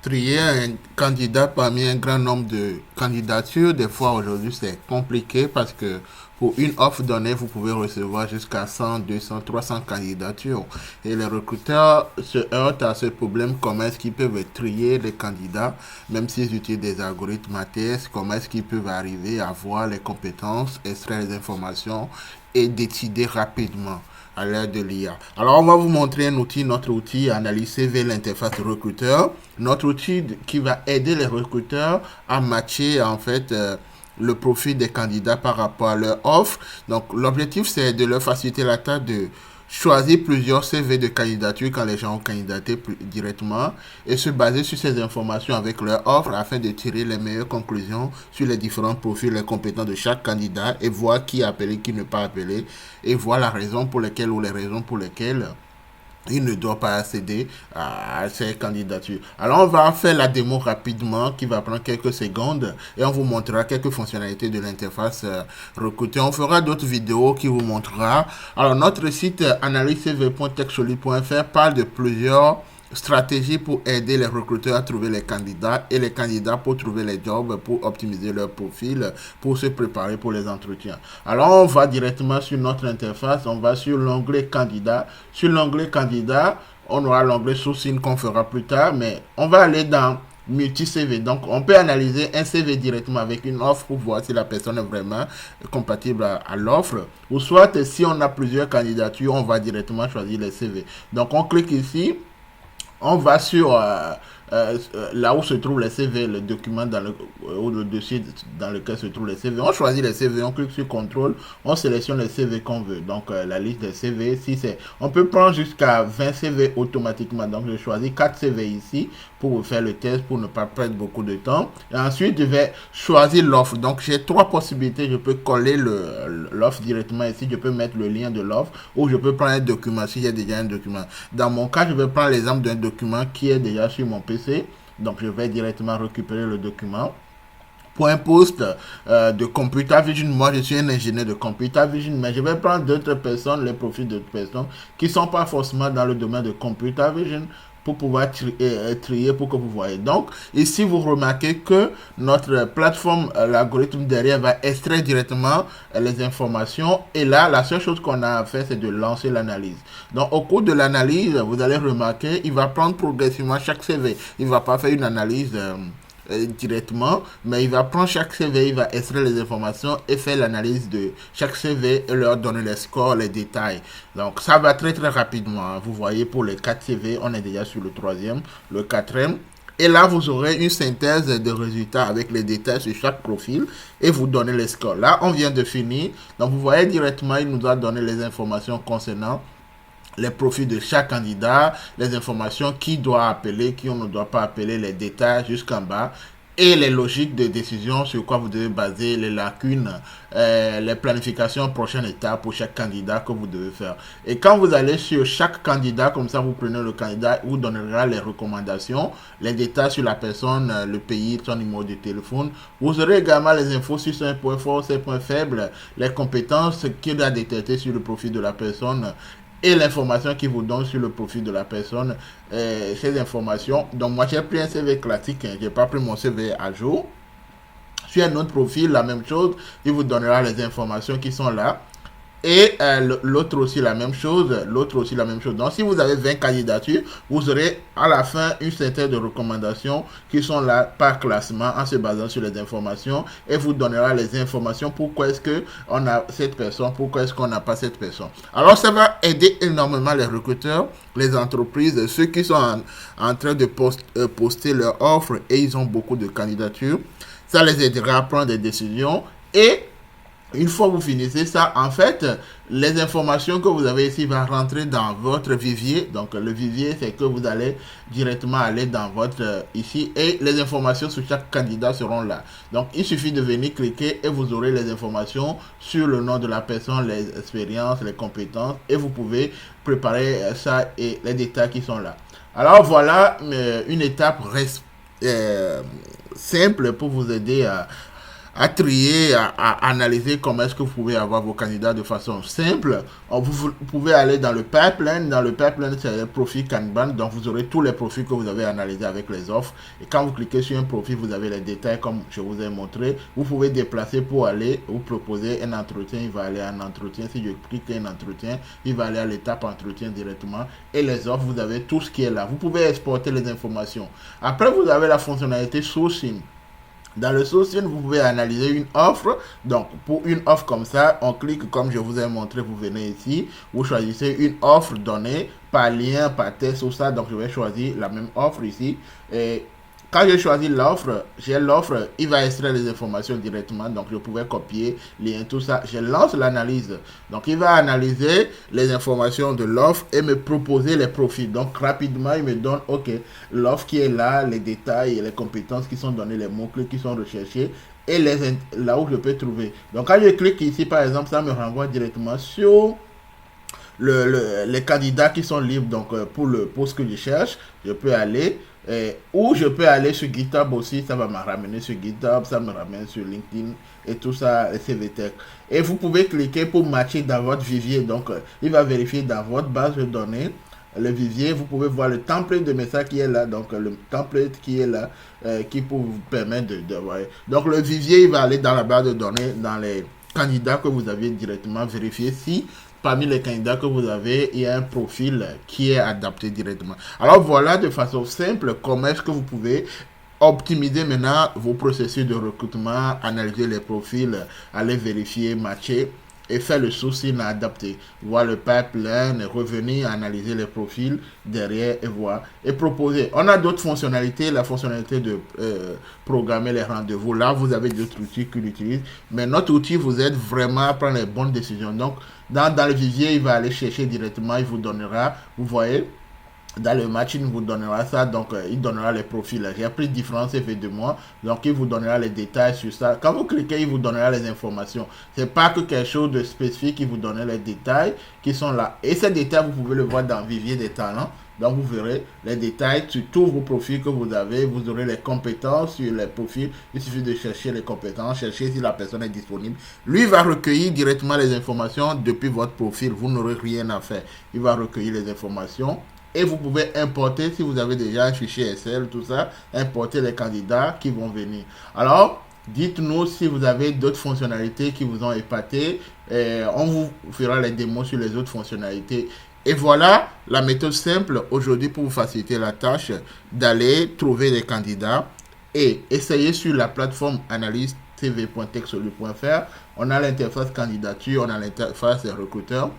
trier un candidat parmi un grand nombre de candidatures, des fois aujourd'hui c'est compliqué parce que pour une offre donnée, vous pouvez recevoir jusqu'à 100, 200, 300 candidatures. Et les recruteurs se heurtent à ce problème, comment est-ce qu'ils peuvent trier les candidats, même s'ils utilisent des algorithmes ATS, comment est-ce qu'ils peuvent arriver à voir les compétences, extraire les informations et décider rapidement à l'ère de l'IA. Alors, on va vous montrer un outil, notre outil Analyse CV, l'interface recruteur. Notre outil qui va aider les recruteurs à matcher, en fait, le profil des candidats par rapport à leur offre. Donc, l'objectif, c'est de leur faciliter la tâche de choisir plusieurs CV de candidature quand les gens ont candidaté directement et se baser sur ces informations avec leur offre afin de tirer les meilleures conclusions sur les différents profils, les compétences de chaque candidat et voir qui est appelé, qui ne pas appelé et voir la raison pour laquelle ou les raisons pour lesquelles il ne doit pas accéder à ces candidatures. Alors, on va faire la démo rapidement qui va prendre quelques secondes et on vous montrera quelques fonctionnalités de l'interface recruteur. On fera d'autres vidéos qui vous montrera. Alors, notre site analysecv.techsolid.fr parle de plusieurs stratégies pour aider les recruteurs à trouver les candidats et les candidats pour trouver les jobs, pour optimiser leur profil, pour se préparer pour les entretiens. Alors, on va directement sur notre interface, on va sur l'onglet candidat. Sur l'onglet candidat, on aura l'onglet sourcing qu'on fera plus tard, mais on va aller dans multi-CV. Donc, on peut analyser un CV directement avec une offre pour voir si la personne est vraiment compatible à l'offre. Ou soit, si on a plusieurs candidatures, on va directement choisir les CV. Donc, on clique ici. On va sur là où se trouve les CV, le document ou le dossier dans lequel se trouvent les CV. On choisit les CV, on clique sur contrôle, on sélectionne les CV qu'on veut. Donc la liste des CV, si c'est, on peut prendre jusqu'à 20 CV automatiquement. Donc je choisis 4 CV ici pour faire le test, pour ne pas perdre beaucoup de temps. Et ensuite, je vais choisir l'offre. Donc j'ai 3 possibilités. Je peux coller l'offre directement ici. Je peux mettre le lien de l'offre ou je peux prendre un document si j'ai déjà un document. Dans mon cas, je vais prendre l'exemple d'un document qui est déjà sur mon PC. Donc, je vais directement récupérer le document. Pour un poste de computer vision, moi je suis un ingénieur de computer vision, mais je vais prendre d'autres personnes, les profils d'autres personnes qui ne sont pas forcément dans le domaine de computer vision pour pouvoir trier pour que vous voyez. Donc, ici, vous remarquez que notre plateforme, l'algorithme derrière, va extraire directement les informations. Et là, la seule chose qu'on a à faire, c'est de lancer l'analyse. Donc, au cours de l'analyse, vous allez remarquer, il va prendre progressivement chaque CV. Il ne va pas faire une analyse directement, mais il va prendre chaque CV, il va extraire les informations et faire l'analyse de chaque CV et leur donner les scores, les détails. Donc ça va très très rapidement. Vous voyez, pour les 4 CV, on est déjà sur le troisième, le quatrième. Et là, vous aurez une synthèse de résultats avec les détails sur chaque profil et vous donnez les scores. Là, on vient de finir. Donc, vous voyez directement, il nous a donné les informations concernant les profils de chaque candidat, les informations qui doit appeler, qui on ne doit pas appeler, les détails jusqu'en bas et les logiques de décision sur quoi vous devez baser, les lacunes, les planifications, prochaines étapes pour chaque candidat que vous devez faire. Et quand vous allez sur chaque candidat, comme ça vous prenez le candidat, vous donnera les recommandations, les détails sur la personne, le pays, son numéro de téléphone. Vous aurez également les infos sur ses points forts, ses points faibles, les compétences qu'il a détectées sur le profil de la personne et l'information qui vous donne sur le profil de la personne, ces informations. Donc moi j'ai pris un CV classique, j'ai pas pris mon CV à jour. Sur un autre profil, la même chose, il vous donnera les informations qui sont là. Et l'autre aussi la même chose, l'autre aussi la même chose. Donc si vous avez 20 candidatures, vous aurez à la fin une synthèse de recommandations qui sont là par classement en se basant sur les informations et vous donnera les informations pourquoi est-ce que on a cette personne, pourquoi est-ce qu'on n'a pas cette personne. Alors ça va aider énormément les recruteurs, les entreprises, ceux qui sont en train de poster leur offre et ils ont beaucoup de candidatures. Ça les aidera à prendre des décisions et une fois que vous finissez ça, en fait, les informations que vous avez ici vont rentrer dans votre vivier. Donc, le vivier, c'est que vous allez directement aller dans votre ici et les informations sur chaque candidat seront là. Donc, il suffit de venir cliquer et vous aurez les informations sur le nom de la personne, les expériences, les compétences et vous pouvez préparer ça et les détails qui sont là. Alors, voilà une étape simple pour vous aider à trier, à analyser comment est-ce que vous pouvez avoir vos candidats de façon simple. Vous pouvez aller dans le pipeline. Dans le pipeline, c'est le profil Kanban. Donc, vous aurez tous les profils que vous avez analysés avec les offres. Et quand vous cliquez sur un profil, vous avez les détails comme je vous ai montré. Vous pouvez déplacer pour aller vous proposer un entretien. Il va aller en entretien. Si je clique un entretien, il va aller à l'étape entretien directement. Et les offres, vous avez tout ce qui est là. Vous pouvez exporter les informations. Après, vous avez la fonctionnalité sourcing. Dans le sourcing, vous pouvez analyser une offre. Donc, pour une offre comme ça, on clique comme je vous ai montré, vous venez ici, vous choisissez une offre donnée par lien, par test ou ça. Donc, je vais choisir la même offre ici. Et quand je choisis l'offre, j'ai l'offre, il va extraire les informations directement. Donc, je pouvais copier, lien, tout ça. Je lance l'analyse. Donc, il va analyser les informations de l'offre et me proposer les profils. Donc, rapidement, il me donne, OK, l'offre qui est là, les détails, les compétences qui sont données, les mots-clés qui sont recherchés et là où je peux trouver. Donc, quand je clique ici, par exemple, ça me renvoie directement sur les candidats qui sont libres. Donc, pour le poste que je cherche, je peux aller ou je peux aller sur GitHub aussi, ça va me ramener sur GitHub, ça me ramène sur LinkedIn et tout ça, CVTech. Et vous pouvez cliquer pour matcher dans votre vivier. Donc, il va vérifier dans votre base de données le vivier. Vous pouvez voir le template de message qui est là. Donc, le template qui est là, qui peut vous permettre de voir. Donc, le vivier, il va aller dans la base de données, dans les candidats que vous avez directement vérifié si parmi les candidats que vous avez, il y a un profil qui est adapté directement. Alors voilà de façon simple comment est-ce que vous pouvez optimiser maintenant vos processus de recrutement, analyser les profils, aller vérifier, matcher et faire le sourcing adapté. Voir le pipeline, revenir analyser les profils derrière et voir et proposer. On a d'autres fonctionnalités, la fonctionnalité de programmer les rendez-vous. Là, vous avez d'autres outils qu'il utilise, mais notre outil vous aide vraiment à prendre les bonnes décisions. Donc, dans le vivier, il va aller chercher directement, il vous donnera, vous voyez, dans le match, il vous donnera ça, donc il donnera les profils. J'ai pris différents CV de moi, donc il vous donnera les détails sur ça. Quand vous cliquez, il vous donnera les informations. C'est pas que quelque chose de spécifique, il vous donnera les détails qui sont là. Et ces détails, vous pouvez le voir dans Vivier des talents. Donc vous verrez les détails sur tous vos profils que vous avez. Vous aurez les compétences sur les profils. Il suffit de chercher les compétences, chercher si la personne est disponible. Lui va recueillir directement les informations depuis votre profil. Vous n'aurez rien à faire. Il va recueillir les informations. Et vous pouvez importer, si vous avez déjà un fichier Excel, tout ça, importer les candidats qui vont venir. Alors, dites-nous si vous avez d'autres fonctionnalités qui vous ont épaté. On vous fera les démos sur les autres fonctionnalités. Et voilà la méthode simple aujourd'hui pour vous faciliter la tâche d'aller trouver les candidats et essayer sur la plateforme analyse tv.techsolu.fr. On a l'interface candidature, on a l'interface recruteur.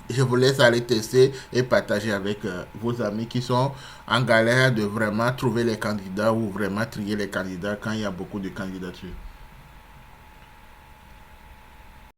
Je vous laisse aller tester et partager avec vos amis qui sont en galère de vraiment trouver les candidats ou vraiment trier les candidats quand il y a beaucoup de candidatures.